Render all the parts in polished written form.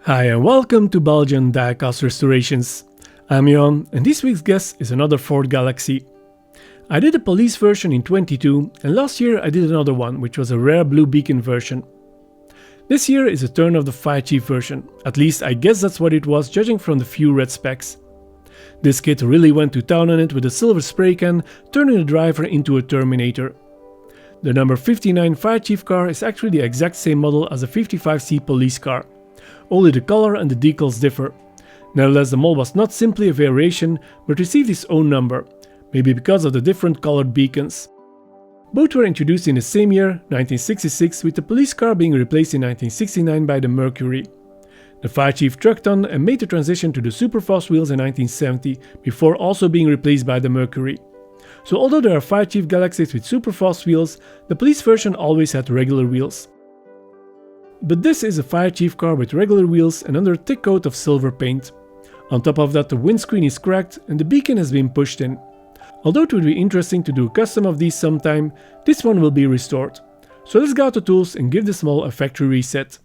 Hi and welcome to Belgian Diecast Restorations. I'm Jan and this week's guest is another Ford Galaxie. I did a police version in 22 and last year I did another one which was a rare blue beacon version. This year is a turn of the Fire Chief version, at least I guess that's what it was judging from the few red specs. This kit really went to town on it with a silver spray can, turning the driver into a Terminator. The number 59 Fire Chief car is actually the exact same model as the 55C police car. Only the color and the decals differ. Nevertheless, the model was not simply a variation, but received its own number, maybe because of the different colored beacons. Both were introduced in the same year, 1966, with the police car being replaced in 1969 by the Mercury. The Fire Chief trucked on and made the transition to the superfast wheels in 1970, before also being replaced by the Mercury. So although there are Fire Chief Galaxies with superfast wheels, the police version always had regular wheels. But this is a Fire Chief car with regular wheels and under a thick coat of silver paint. On top of that, the windscreen is cracked and the beacon has been pushed in. Although it would be interesting to do a custom of these sometime, this one will be restored. So let's go to tools and give this model a factory reset.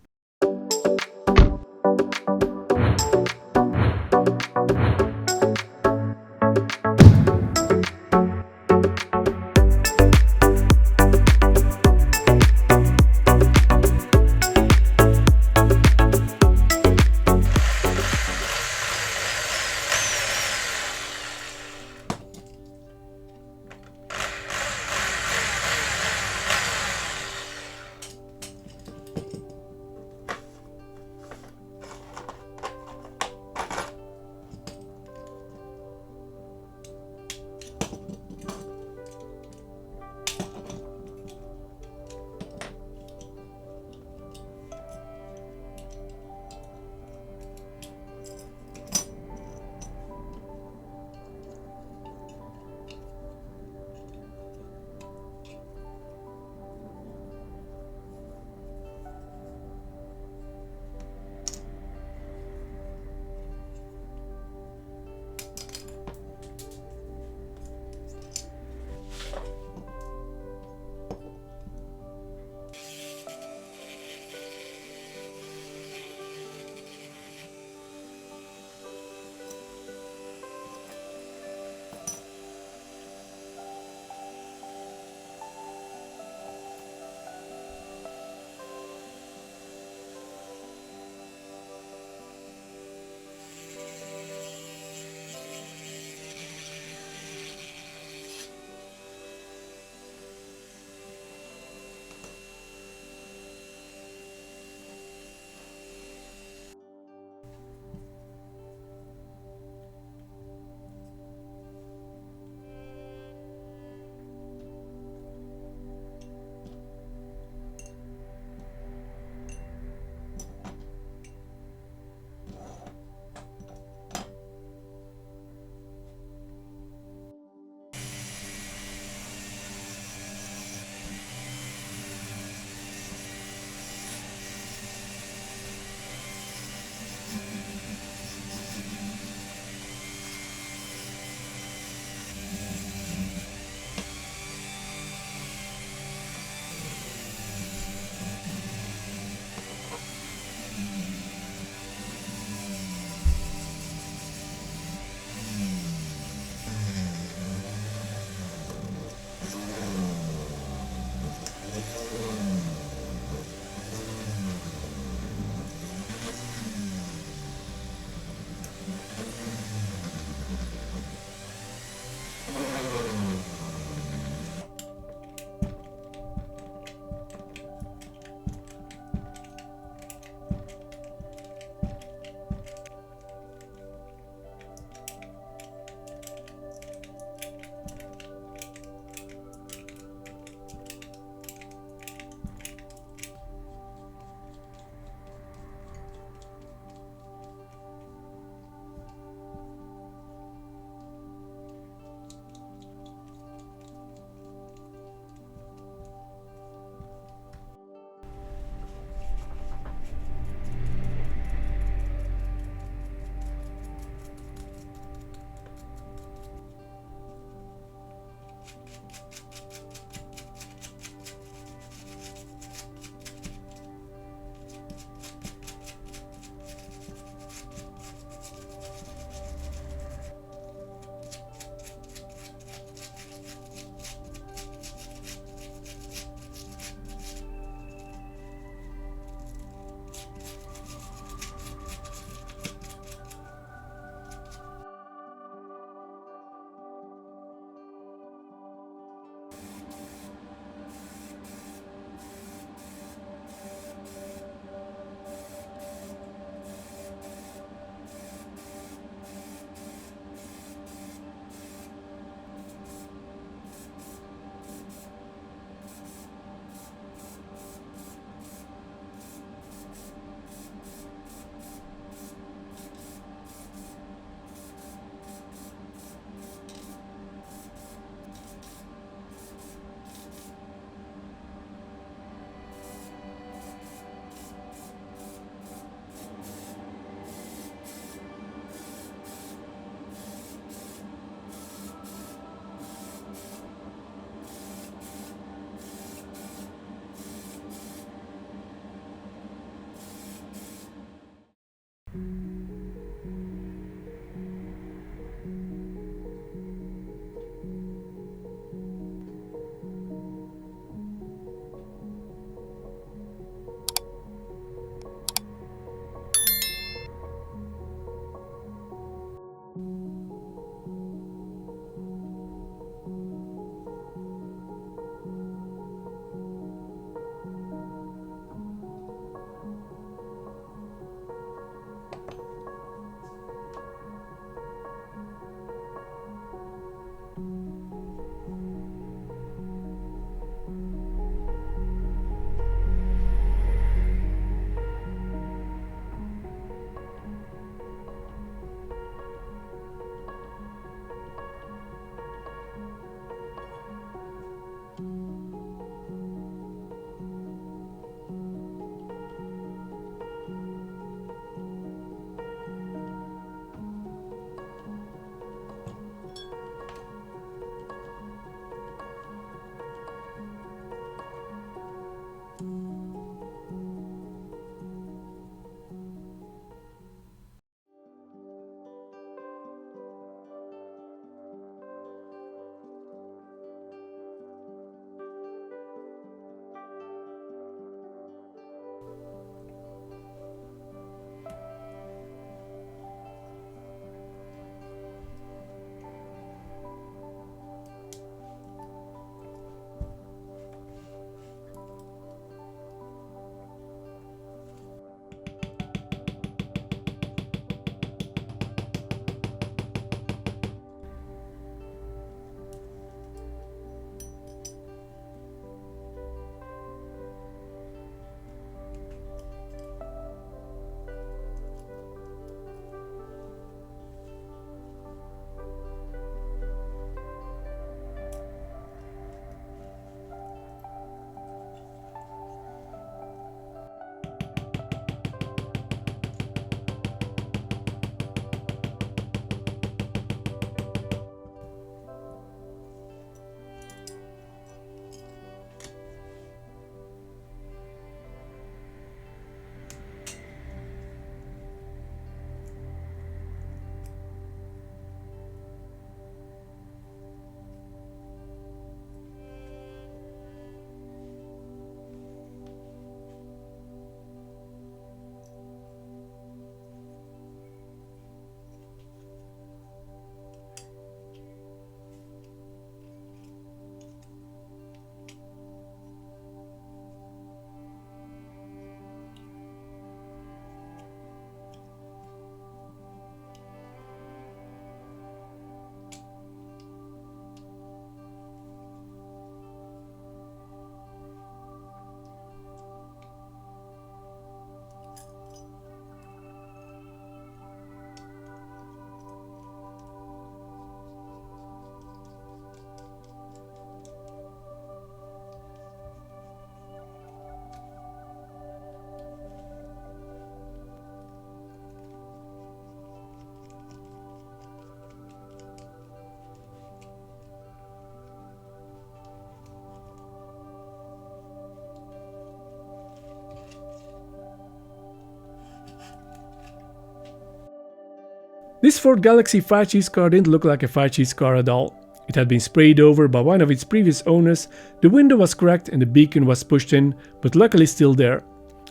This Ford Galaxie 5 Cheese car didn't look like a 5 Cheese car at all. It had been sprayed over by one of its previous owners, the window was cracked and the beacon was pushed in, but luckily still there.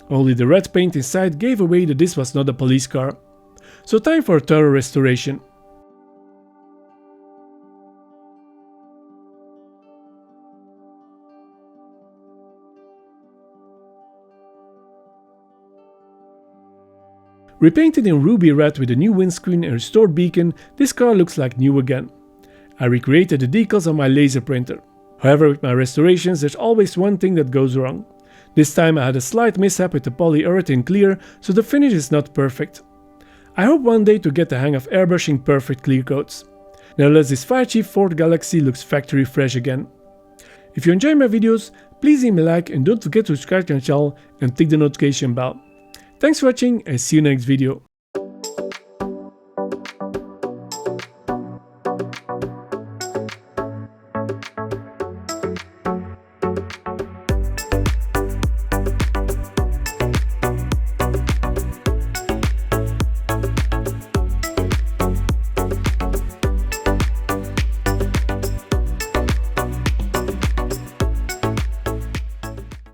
Only the red paint inside gave away that this was not a police car. So time for a thorough restoration. Repainted in ruby red with a new windscreen and restored beacon, this car looks like new again. I recreated the decals on my laser printer. However, with my restorations there's always one thing that goes wrong. This time I had a slight mishap with the polyurethane clear, so the finish is not perfect. I hope one day to get the hang of airbrushing perfect clear coats. Nevertheless, this fire chief Ford Galaxie looks factory fresh again. If you enjoy my videos, please leave me a like and don't forget to subscribe to my channel and tick the notification bell. Thanks for watching and see you in the next video.